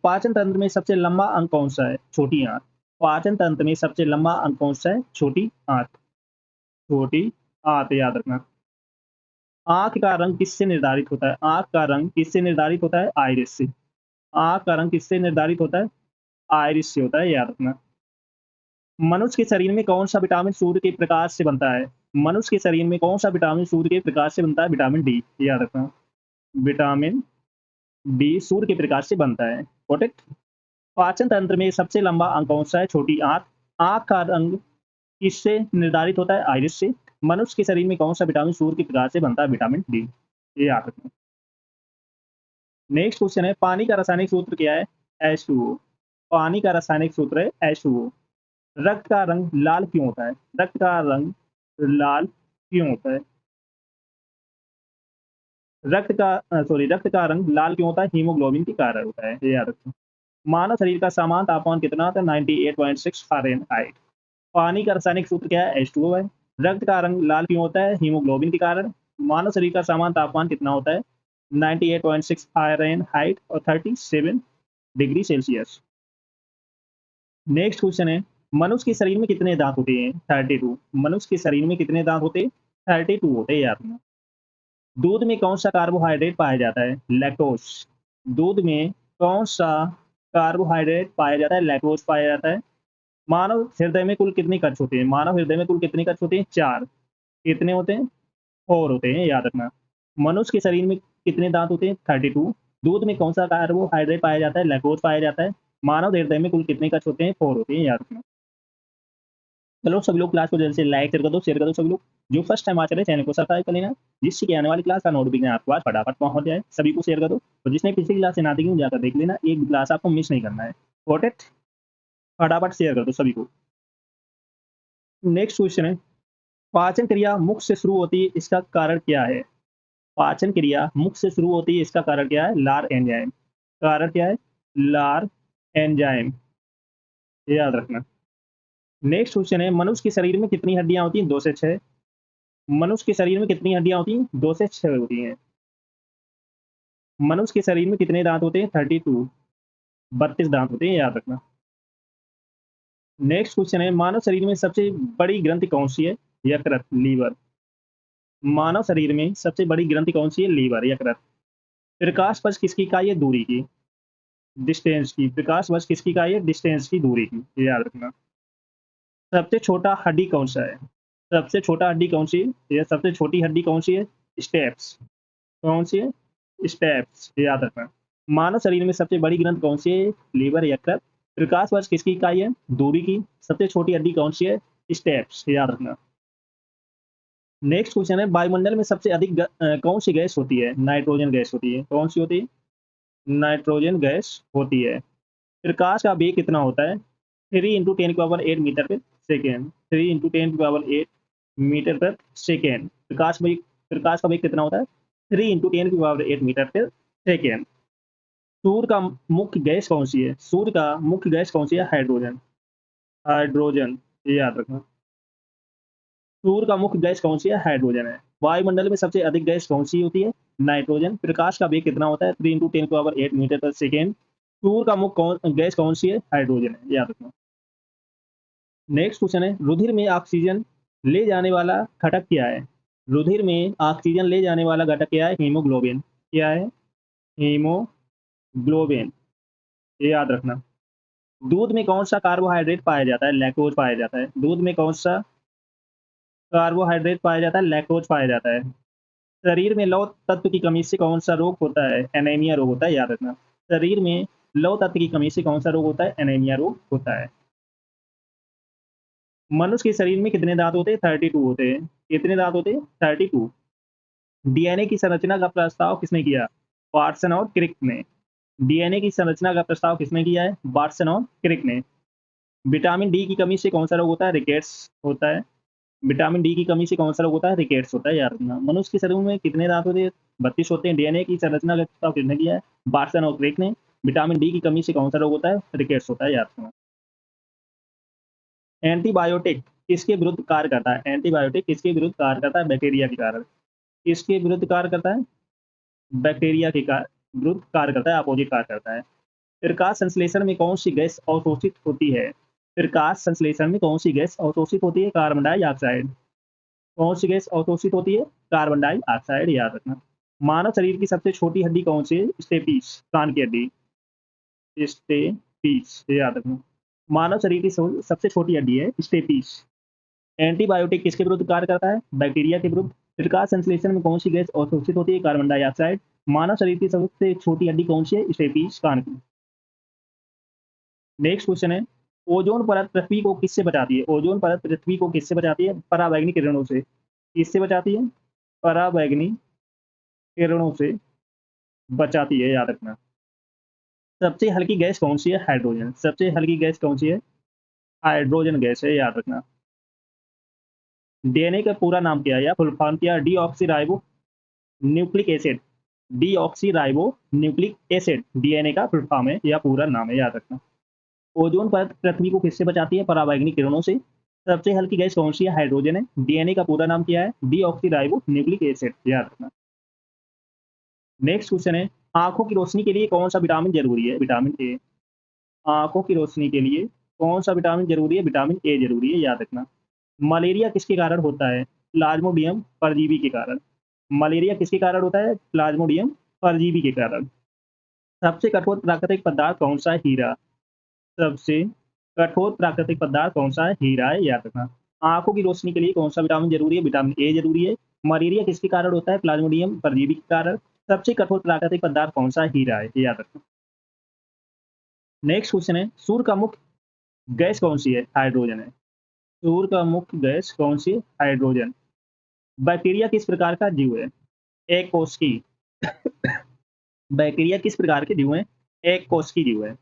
पाचन तंत्र में सबसे लंबा अंग कौन-सा है? छोटी आँत। पाचन तंत्र में सबसे लंबा अंग कौन-सा है? छोटी आँत। छोटी आँत याद रखना। आँख का रंग किससे निर्धारित होता है? आँख का रंग किससे निर्धारित होता है? आइरिस से। आँख का रंग किससे निर्धारित होता है? आइरिस से होता है, याद रखना। मनुष्य के शरीर में कौन-सा विटामिन सूर्य के प्रकाश से बनता है? मनुष्य के शरीर में कौन-सा विटामिन सूर्य के प्रकाश से बनता है? विटामिन डी, याद रखना। विटामिन डी सूर्य के प्रकाश से बनता है। Got it? पाचन तंत्र में सबसे लंबा अंग कौन-सा है? छोटी आँत। आँख का रंग किससे निर्धारित होता है? आइरिस से। मनुष्य के शरीर में कौन-सा विटामिन सूर्य के प्रकाश से बनता है? Vitamin D. ये याद रखना। नेक्स्ट क्वेश्चन है, पानी का रासायनिक सूत्र क्या है? H2O। पानी का रासायनिक सूत्र है H2O। रक्त का रंग लाल क्यों होता है? रक्त का रंग लाल क्यों होता है? रक्त का रंग लाल क्यों होता है? हीमोग्लोबिन के कारण होता है, ये याद रखें। मानव शरीर का सामान्य तापमान कितना होता है? 98.6 फ़ारेनहाइट। पानी का रासायनिक सूत्र क्या है? H2O है। रक्त का रंग लाल क्यों होता है? हीमोग्लोबिन के कारण। मानव शरीर का सामान्य तापमान कितना होता है? 98.6 फ़ारेनहाइट और 37 डिग्री सेल्सियस। नेक्स्ट क्वेश्चन है, मनुष्य के शरीर में कितने दांत होते हैं? 32। मनुष्य के शरीर में कितने दांत होते हैं? 32 होते हैं, याद रखना। दूध में कौन-सा कार्बोहाइड्रेट पाया जाता है? लैक्टोज़। दूध में कौन-सा कार्बोहाइड्रेट पाया जाता है? लैक्टोज़ पाया जाता है। मानव हृदय में कुल कितने कक्ष होते हैं? मानव हृदय में कुल कितने कक्ष होते हैं? 4। कितने होते हैं? 4 होते हैं, याद रखना। मनुष्य के शरीर में कितने दांत होते हैं? 32। दूध में कौन-सा कार्बोहाइड्रेट पाया जाता है? लैक्टोज़ पाया जाता है। मानव हृदय में कुल कितने कक्ष होते हैं? 4 होते हैं, याद रखना। चलो सभी लोग क्लास को जल्द से लाइक शेयर कर दो सभी लोग। जो फर्स्ट टाइम आ रहे चैनल को सब्सक्राइब कर लेना, जिससे कि आने वाली क्लास का नोटिफिकेशन आपके पास फटाफट पहुंच जाए। सभी को शेयर कर दो और जिसने पिछली क्लास से ना देखी हो जाकर देख लेना, एक भी क्लास आपको मिस नहीं करना है। Got it? फटाफट शेयर कर दो सभी को। नेक्स्ट क्वेश्चन है, पाचन क्रिया मुख से शुरू होती है, इसका कारण क्या है? पाचन क्रिया मुख से शुरू होती है, इसका कारण क्या है? लार एंजाइम। कारण क्या है? लार एंजाइम, ये याद रखना। नेक्स्ट क्वेश्चन है, मनुष्य के शरीर में कितनी हड्डियां होती हैं? 2 से 6। मनुष्य के शरीर में कितनी हड्डियां होती हैं? 2 से 6 होती हैं। मनुष्य के शरीर में कितने दांत होते हैं? 32। 32 दांत होते हैं, याद रखना। नेक्स्ट क्वेश्चन है, मानव शरीर में सबसे बड़ी ग्रंथि कौन सी है? यकृत, लीवर। मानव शरीर में सबसे बड़ी ग्रंथि कौन सी है? लीवर, यकृत। प्रकाश वर्ष किसकी इकाई है? दूरी की, डिस्टेंस की। प्रकाश वर्ष किसकी इकाई है? डिस्टेंस की, दूरी की, ये याद रखना। सबसे छोटा हड्डी कौन सा है? सबसे छोटा हड्डी कौन सी है? या सबसे छोटी हड्डी कौन सी है? स्टेप्स। कौन सी है? स्टेप्स, ये याद रखना। मानव शरीर में सबसे बड़ी ग्रंथ कौन सी है? लीवर, यकृत। प्रकाश वर्ष किसकी इकाई है? दूरी की। सबसे छोटी हड्डी कौन सी है? स्टेप्स, याद रखना। नेक्स्ट क्वेश्चन है, वायुमंडल में सबसे अधिक कौन सी गैस होती है? नाइट्रोजन गैस होती है। कौन सी होती है? नाइट्रोजन गैस होती है। प्रकाश का वेग कितना होता है? 3 × 10⁸ मीटर पर सेकेंड। 3 × 10⁸ मीटर पर सेकेंड। प्रकाश का वेग कितना होता है? 3 × 10⁸ मीटर पर सेकेंड। सूर्य का मुख्य गैस कौन सी है? सूर्य का मुख्य गैस कौन सी है? हाइड्रोजन। हाइड्रोजन, ये याद रखना। सूर्य का मुख्य गैस कौन सी है? हाइड्रोजन है। वायुमंडल में सबसे अधिक गैस कौन सी होती है? नाइट्रोजन। प्रकाश का वेग कितना होता है? 3 × 10⁸ मीटर पर सेकेंड। सूर्य का मुख्य गैस कौन सी है? हाइड्रोजन है, याद रखना। नेक्स्ट क्वेश्चन है, रुधिर में ऑक्सीजन ले जाने वाला घटक क्या है? रुधिर में ऑक्सीजन ले जाने वाला घटक क्या है? हीमोग्लोबिन। क्या है? हीमोग्लोबिन, ये याद रखना। दूध में कौन सा कार्बोहाइड्रेट पाया जाता है? लैक्टोज पाया जाता है। दूध में कौन सा कार्बोहाइड्रेट पाया जाता है? लैक्टोज पाया जाता है। शरीर में लौह तत्व की कमी से कौन सा रोग होता है? एनीमिया रोग होता है, याद रखना। शरीर में लौह तत्व की कमी से कौन सा रोग होता है? एनीमिया रोग होता है। मनुष्य के शरीर में कितने दांत होते हैं? 32 होते हैं। कितने दांत होते हैं? 32। डीएनए की संरचना का प्रस्ताव किसने किया? वाटसन और क्रिक ने। डीएनए की संरचना का प्रस्ताव किसने किया है? वाटसन और क्रिक ने। विटामिन डी की कमी से कौन सा रोग होता है? रिकेट्स होता है। विटामिन डी की कमी से कौन सा रोग होता है? रिकेट्स होता है, याद रखना। मनुष्य के शरीर में कितने दांत होते हैं? 32 होते हैं। डीएनए की संरचना का प्रस्ताव किसने किया है? वाटसन और क्रिक ने। विटामिन डी की कमी से कौन सा रोग होता है? रिकेट्स होता है, याद रखना। एंटीबायोटिक किसके विरुद्ध कार्य करता है? एंटीबायोटिक किसके विरुद्ध कार्य करता है? बैक्टीरिया के कारण। किसके विरुद्ध कार्य करता है? बैक्टीरिया के विरुद्ध कार्य करता है, अपोजिट कार्य करता है। प्रकाश संश्लेषण में कौन सी गैस अवशोषित होती है? प्रकाश संश्लेषण में कौन सी गैस अवशोषित होती है? Carbon dioxide. कौन सी गैस अवशोषित होती है? कार्बन डाइऑक्साइड, याद रखना। मानव शरीर की सबसे छोटी हड्डी कौन सी है? स्टेपीस, कान की हड्डी। स्टेपीस, याद रखना। मानव शरीर की सबसे छोटी हड्डी है स्टेपीस। एंटीबायोटिक किसके विरुद्ध कार्य करता है? बैक्टीरिया के विरुद्ध। प्रकाश संश्लेषण में कौन सी गैस अवशोषित होती है? Carbon dioxide. मानव शरीर की सबसे छोटी हड्डी कौन सी है? स्टेपीस, कान की। नेक्स्ट क्वेश्चन है, ओजोन परत पृथ्वी को किससे बचाती है? ओजोन परत पृथ्वी को किससे बचाती है? पराबैंगनी किरणों से। किससे बचाती है? पराबैंगनी किरणों से बचाती है, याद रखना। सबसे हल्की गैस कौन सी है? हाइड्रोजन। सबसे हल्की गैस कौन सी है? हाइड्रोजन गैस है, याद रखना। डीएनए का पूरा नाम क्या है या फुल फॉर्म क्या है? Deoxyribo nucleic acid. Deoxyribo nucleic acid DNA का फुल फॉर्म है या पूरा नाम है, याद रखना। ओजोन परत पृथ्वी को किससे बचाती है? पराबैंगनी किरणों से। सबसे हल्की गैस कौन सी है? हाइड्रोजन है। डीएनए का पूरा नाम क्या है? डीऑक्सीराइबो न्यूक्लिक एसिड, याद रखना। नेक्स्ट क्वेश्चन है, आंखों की रोशनी के लिए कौन सा विटामिन जरूरी है? Vitamin A. आंखों की रोशनी के लिए कौन सा विटामिन जरूरी है? विटामिन ए जरूरी है, याद रखना। मलेरिया किसके कारण होता है? प्लाज्मोडियम परजीवी के कारण। मलेरिया किसके कारण होता है? प्लाज्मोडियम परजीवी के कारण। सबसे कठोर प्राकृतिक पदार्थ कौन सा है? हीरा। सबसे कठोर प्राकृतिक पदार्थ कौन सा है? हीरा है, याद रखना। आंखों की रोशनी के लिए कौन सा विटामिन जरूरी है? विटामिन ए जरूरी है। मलेरिया किसके कारण होता है? प्लाज्मोडियम परजीवी के कारण। सबसे कठोर प्राकृतिक पदार्थ कौन सा है? हीरा है, याद रखना। नेक्स्ट क्वेश्चन है, सूर्य का मुख्य गैस कौन सी है? हाइड्रोजन है। सूर्य का मुख्य गैस कौन सी है? हाइड्रोजन। बैक्टीरिया किस प्रकार का जीव है? एक कोशिकी। बैक्टीरिया किस प्रकार के जीव हैं? एक कोशिकी जीव है।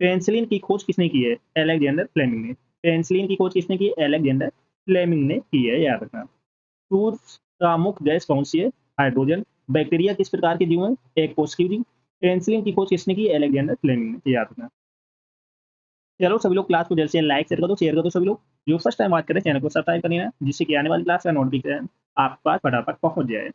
पेनिसिलिन की खोज किसने की है? अलेक्जेंडर फ्लेमिंग ने। पेनिसिलिन की खोज किसने की है? अलेक्जेंडर फ्लेमिंग ने की है, याद रखना। सूर्य का मुख्य गैस कौन सी है? हाइड्रोजन। बैक्टीरिया किस प्रकार के जीव हैं? एक कोशिकीय जीव। पेनिसिलिन की खोज किसने की? अलेक्जेंडर फ्लेमिंग ने, याद रखना। चलो सभी लोग क्लास को जल्द से लाइक शेयर कर दो सभी लोग। जो फर्स्ट टाइम बात करें चैनल को सब्सक्राइब कर लेना, जिससे कि आने वाली क्लास का नोटिफिकेशन आपके पास फटाफट पहुंच जाए।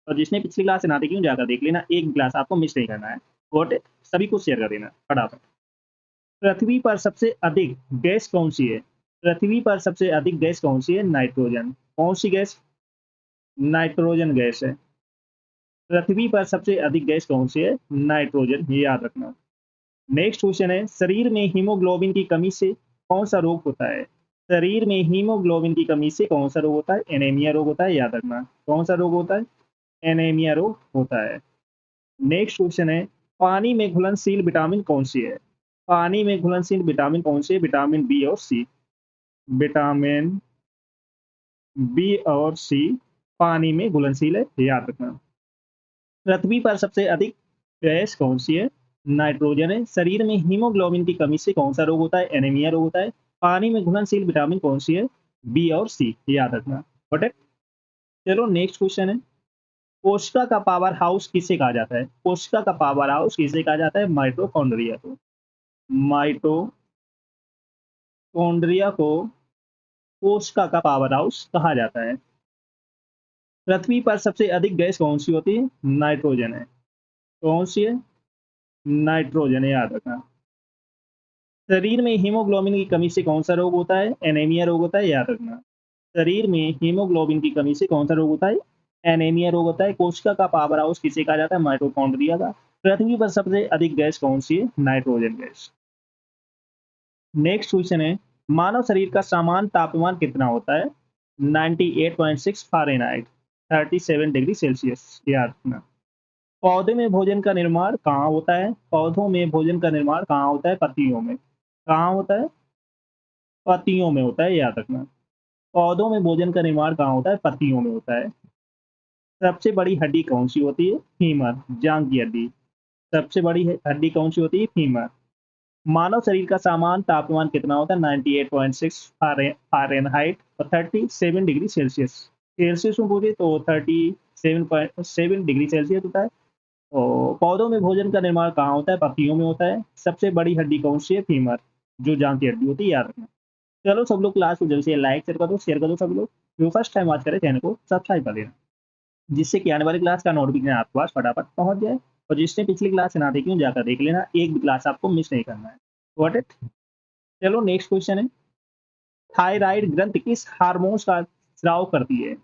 और जिसने पिछली क्लास से ना देखी हो जाकर देख लेना, एक भी क्लास आपको मिस नहीं करना है। और सभी को शेयर कर देना फटाफट। पृथ्वी पर सबसे अधिक गैस कौन सी है? पृथ्वी पर सबसे अधिक गैस कौन सी है? नाइट्रोजन। कौन सी गैस? नाइट्रोजन गैस है। पृथ्वी पर सबसे अधिक गैस कौन सी है? नाइट्रोजन, ये याद रखना। नेक्स्ट क्वेश्चन है, शरीर में हीमोग्लोबिन की कमी से कौन सा रोग होता है? शरीर में हीमोग्लोबिन की कमी से कौन सा रोग होता है? एनीमिया रोग होता है, याद रखना। कौन सा रोग होता है? एनीमिया रोग होता है। नेक्स्ट क्वेश्चन है, पानी में घुलनशील विटामिन कौन सी है? पानी में घुलनशील विटामिन कौन सी है? विटामिन बी और सी। विटामिन बी और सी पानी में घुलनशील है, याद रखना। पृथ्वी पर सबसे अधिक गैस कौन सी है? नाइट्रोजन है। शरीर में हीमोग्लोबिन की कमी से कौन सा रोग होता है? एनीमिया रोग होता है। पानी में घुलनशील विटामिन कौन सी है? बी और सी, याद रखना। बट चलो नेक्स्ट क्वेश्चन है, कोशिका का पावर हाउस किसे कहा जाता है? कोशिका का पावर हाउस किसे कहा जाता है? माइटोकॉन्ड्रिया को। माइटोकॉन्ड्रिया को कोशिका का पावर हाउस कहा जाता है। पृथ्वी पर सबसे अधिक गैस कौन सी होती है? नाइट्रोजन है। कौन सी है? नाइट्रोजन है, याद रखना। शरीर में हीमोग्लोबिन की कमी से कौन सा रोग होता है? एनीमिया रोग होता है, याद रखना। शरीर में हीमोग्लोबिन की कमी से कौन सा रोग होता है? एनीमिया रोग होता है। कोशिका का पावर हाउस किसे कहा जाता है? माइटोकॉन्ड्रिया का। पृथ्वी पर सबसे अधिक गैस कौन सी है? Nitrogen gas. नेक्स्ट क्वेश्चन है, मानव शरीर का सामान्य तापमान कितना होता है? 98.6 फ़ारेनहाइट, 37 डिग्री सेल्सियस, याद रखना। पौधे में भोजन का निर्माण कहाँ होता है? पौधों में भोजन का निर्माण कहाँ होता है? पत्तियों में। कहाँ होता है? पत्तियों में होता है, याद रखना। पौधों में भोजन का निर्माण कहाँ होता है? पत्तियों में होता है। सबसे बड़ी हड्डी कौन सी होती है? फीमर, जांघ की हड्डी। सबसे बड़ी हड्डी कौन सी होती है? फीमर। मानव शरीर का सामान्य तापमान कितना होता है? 98.6 फ़ारेनहाइट और 37 डिग्री सेल्सियस। सेल्सियस में पूछे तो 37.7 डिग्री सेल्सियस होता है। और पौधों में भोजन का निर्माण कहाँ होता है? पत्तियों में होता है। सबसे बड़ी हड्डी कौन सी है? फीमर, जो जांघ की हड्डी होती है, याद रखना। चलो सब लोग क्लास को जल्द से लाइक शेयर कर दो सब लोग। जो फर्स्ट टाइम बात करें चैनल को सब्सक्राइब कर लेना, जिससे कि आने वाली क्लास का नोटिफिकेशन आपके पास फटाफट पहुंच जाए। और जिसने पिछली क्लास ना देखी हो जाकर देख लेना, एक भी क्लास आपको मिस नहीं करना है। Got it? चलो नेक्स्ट क्वेश्चन है, थायराइड ग्रंथि किस हार्मोन्स का स्राव करती है?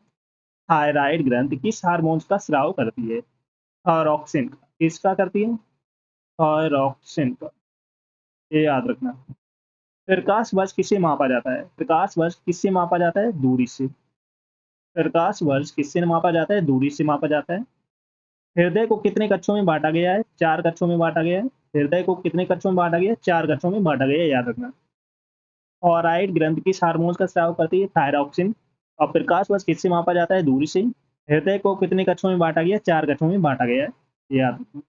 थायराइड ग्रंथि किस हार्मोन्स का स्राव करती है? थायरॉक्सिन का। किसका करती है? थायरॉक्सिन का। ये याद रखना। प्रकाश वर्ष किससे मापा जाता है? प्रकाश वर्ष किससे मापा जाता है? दूरी से। प्रकाश वर्ष किससे मापा जाता है? दूरी से मापा जाता है। हृदय को कितने कक्षों में बांटा गया है? 4 कक्षों में बांटा गया है। हृदय को कितने कक्षों में बांटा गया है? 4 कक्षों में बांटा गया है, याद रखना। थायराइड ग्रंथि किस हार्मोन का स्राव करती है? थायरॉक्सिन। और प्रकाश वर्ष किससे मापा जाता है? दूरी से। हृदय को कितने कक्षों में बांटा गया है? 4 कक्षों में बांटा गया है, ये याद रखना।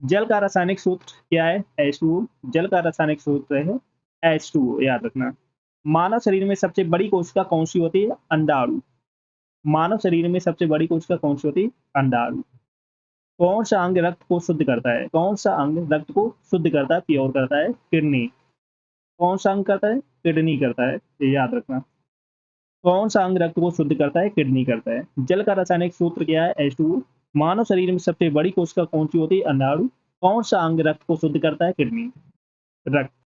जल का रासायनिक सूत्र क्या है? H2O। जल का रासायनिक सूत्र है H2O, याद रखना। मानव शरीर में सबसे बड़ी कोशिका कौन सी होती है? अंडाणु। मानव शरीर में सबसे बड़ी कोशिका कौन सी होती है? अंडाणु। कौन सा अंग रक्त को शुद्ध करता है? कौन सा अंग रक्त को शुद्ध करता है, प्योर करता है? किडनी। कौन सा अंग करता है? किडनी करता है, ये याद रखना। कौन सा अंग रक्त को शुद्ध करता है? किडनी करता है। जल का रासायनिक सूत्र क्या है? H2O। मानव शरीर में सबसे बड़ी कोशिका कौन सी होती है? अंडाणु। कौन सा अंग रक्त को शुद्ध करता है? किडनी। रक्त।